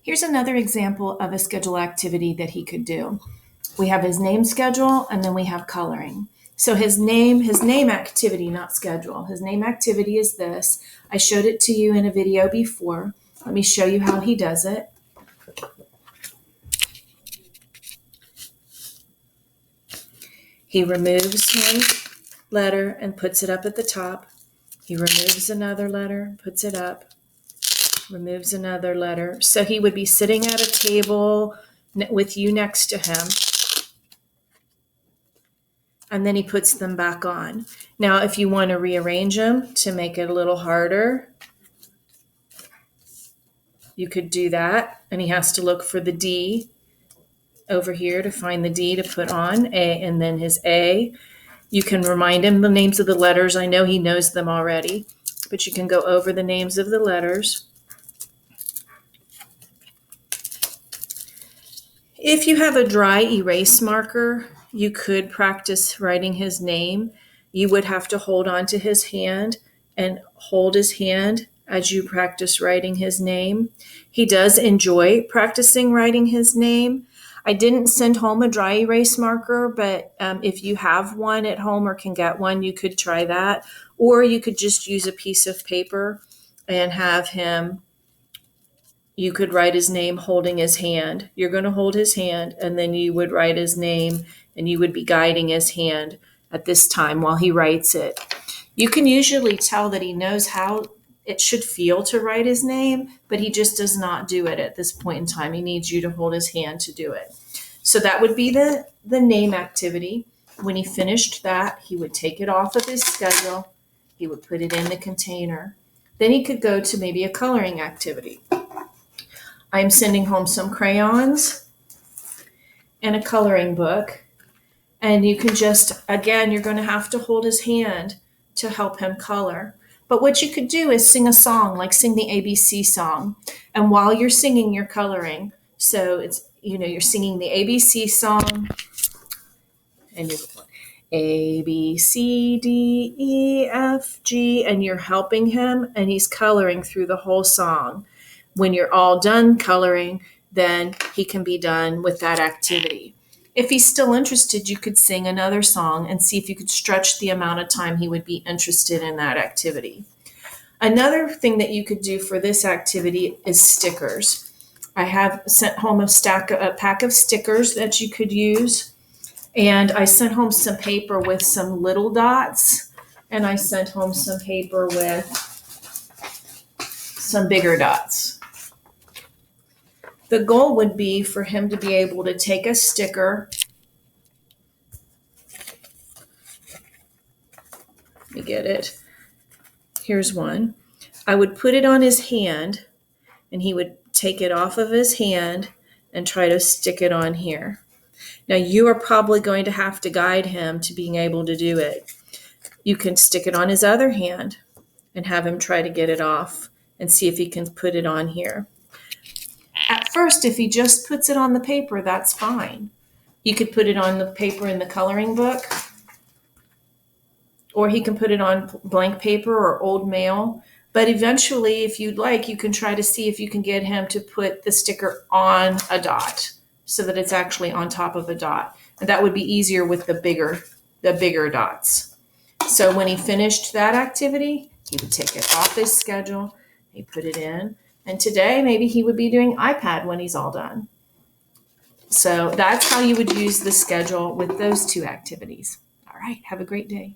Here's another example of a schedule activity that he could do. We have his name schedule, and then we have coloring. So his name activity, not schedule. His name activity is this. I showed it to you in a video before. Let me show you how he does it. He removes one letter and puts it up at the top. He removes another letter, puts it up, removes another letter. So he would be sitting at a table with you next to him, and then he puts them back on. Now, if you want to rearrange them to make it a little harder, you could do that. And he has to look for the D over here to find the D to put on, A, and then his A. You can remind him the names of the letters. I know he knows them already, but you can go over the names of the letters. If you have a dry erase marker, you could practice writing his name. You would have to hold on to his hand and hold his hand as you practice writing his name. He does enjoy practicing writing his name. I didn't send home a dry erase marker, but if you have one at home or can get one, you could try that. Or you could just use a piece of paper and have him, you could write his name holding his hand. You're going to hold his hand, and then you would write his name, and you would be guiding his hand at this time while he writes it. You can usually tell that he knows how it should feel to write his name, but he just does not do it at this point in time. He needs you to hold his hand to do it. So that would be the name activity. When he finished that, he would take it off of his schedule. He would put it in the container. Then he could go to maybe a coloring activity. I'm sending home some crayons and a coloring book. And you can just, again, you're going to have to hold his hand to help him color. But what you could do is sing a song, like sing the ABC song. And while you're singing, you're coloring. So it's, you're singing the ABC song. And you're A, B, C, D, E, F, G. And you're helping him, and he's coloring through the whole song. When you're all done coloring, then he can be done with that activity. If he's still interested, you could sing another song and see if you could stretch the amount of time he would be interested in that activity. Another thing that you could do for this activity is stickers. I have sent home a pack of stickers that you could use. And I sent home some paper with some little dots. And I sent home some paper with some bigger dots. The goal would be for him to be able to take a sticker. Let me get it. Here's one. I would put it on his hand, and he would take it off of his hand and try to stick it on here. Now, you are probably going to have to guide him to being able to do it. You can stick it on his other hand and have him try to get it off and see if he can put it on here. At first, if he just puts it on the paper, that's fine. You could put it on the paper in the coloring book, or he can put it on blank paper or old mail. But eventually, if you'd like, you can try to see if you can get him to put the sticker on a dot so that it's actually on top of a dot. And that would be easier with the bigger dots. So when he finished that activity, he would take it off his schedule, he put it in. And today, maybe he would be doing iPad when he's all done. So that's how you would use the schedule with those two activities. All right, have a great day.